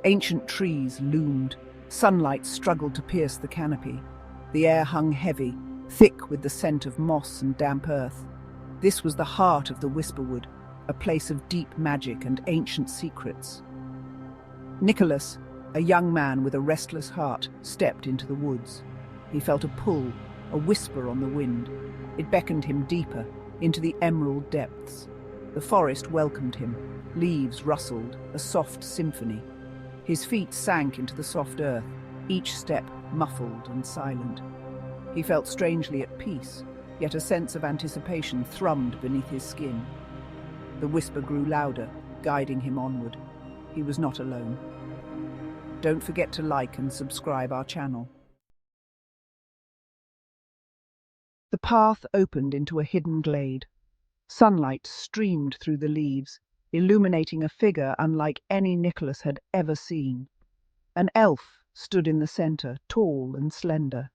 Ancient trees loomed. Sunlight struggled to pierce the canopy. The air hung heavy, thick with the scent of moss and damp earth. This was the heart of the Whisperwood, a place of deep magic and ancient secrets. Nicholas, a young man with a restless heart, stepped into the woods. He felt a pull, a whisper on the wind. It beckoned him deeper, into the emerald depths. The forest welcomed him. Leaves rustled, a soft symphony. His feet sank into the soft earth, each step muffled and silent. He felt strangely at peace, yet a sense of anticipation thrummed beneath his skin. The whisper grew louder, guiding him onward. He was not alone. Don't forget to like and subscribe our channel. The path opened into a hidden glade. Sunlight streamed through the leaves, illuminating a figure unlike any Nicholas had ever seen. An elf stood in the center, tall and slender.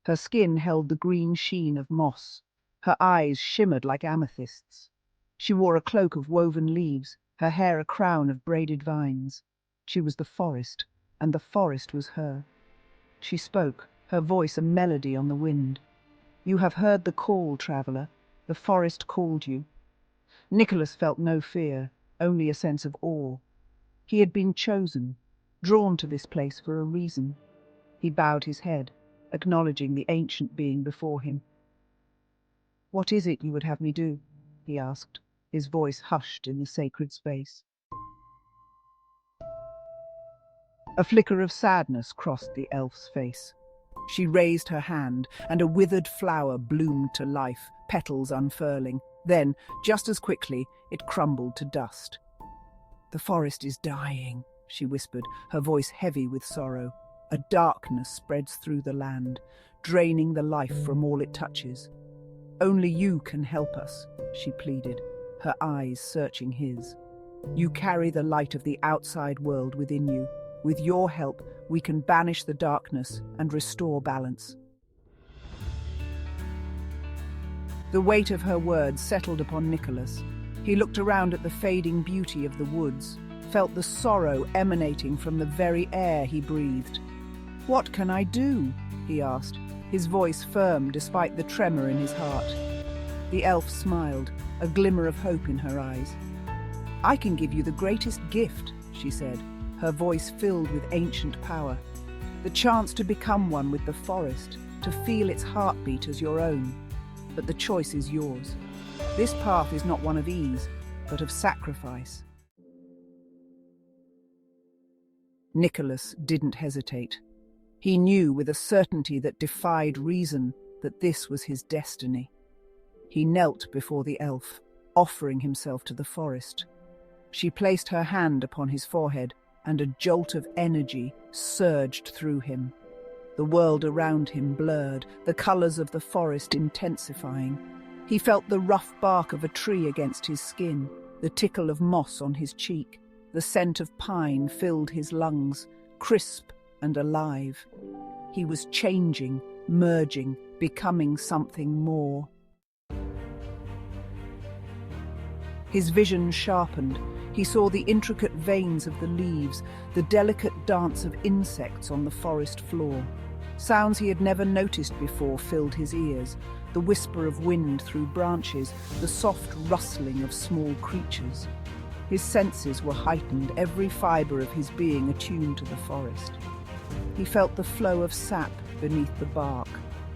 Her skin held the green sheen of moss. Her eyes shimmered like amethysts. She wore a cloak of woven leaves, her hair a crown of braided vines. She was the forest, and the forest was her. She spoke, her voice a melody on the wind. "You have heard the call, traveler. The forest called you." Nicholas felt no fear, only a sense of awe. He had been chosen, drawn to this place for a reason. He bowed his head, acknowledging the ancient being before him. "What is it you would have me do?" he asked, his voice hushed in the sacred space. A flicker of sadness crossed the elf's face. She raised her hand, and a withered flower bloomed to life, petals unfurling. Then, just as quickly, it crumbled to dust. "The forest is dying," she whispered, her voice heavy with sorrow. "A darkness spreads through the land, draining the life from all it touches. Only you can help us," she pleaded, her eyes searching his. "You carry the light of the outside world within you. With your help, we can banish the darkness and restore balance." The weight of her words settled upon Nicholas. He looked around at the fading beauty of the woods, felt the sorrow emanating from the very air he breathed. "What can I do?" he asked, his voice firm despite the tremor in his heart. The elf smiled, a glimmer of hope in her eyes. "I can give you the greatest gift," she said, her voice filled with ancient power. "The chance to become one with the forest, to feel its heartbeat as your own. But the choice is yours. This path is not one of ease, but of sacrifice." Nicholas didn't hesitate. He knew with a certainty that defied reason that this was his destiny. He knelt before the elf, offering himself to the forest. She placed her hand upon his forehead, and a jolt of energy surged through him. The world around him blurred, the colors of the forest intensifying. He felt the rough bark of a tree against his skin, the tickle of moss on his cheek. The scent of pine filled his lungs, crisp and alive. He was changing, merging, becoming something more. His vision sharpened. He saw the intricate veins of the leaves, the delicate dance of insects on the forest floor. Sounds he had never noticed before filled his ears, the whisper of wind through branches, the soft rustling of small creatures. His senses were heightened, every fiber of his being attuned to the forest. He felt the flow of sap beneath the bark,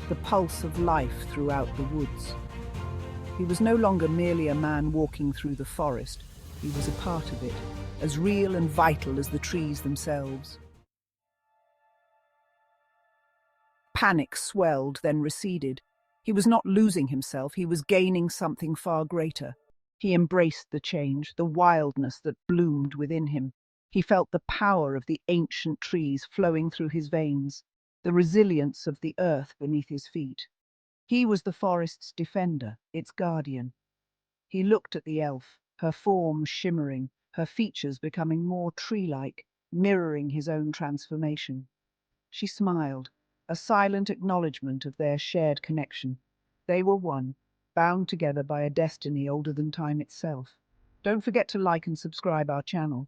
the pulse of life throughout the woods. He was no longer merely a man walking through the forest. He was a part of it, as real and vital as the trees themselves. Panic swelled, then receded. He was not losing himself, he was gaining something far greater. He embraced the change, the wildness that bloomed within him. He felt the power of the ancient trees flowing through his veins, the resilience of the earth beneath his feet. He was the forest's defender, its guardian. He looked at the elf, her form shimmering, her features becoming more tree-like, mirroring his own transformation. She smiled, a silent acknowledgement of their shared connection. They were one, bound together by a destiny older than time itself. Don't forget to like and subscribe our channel.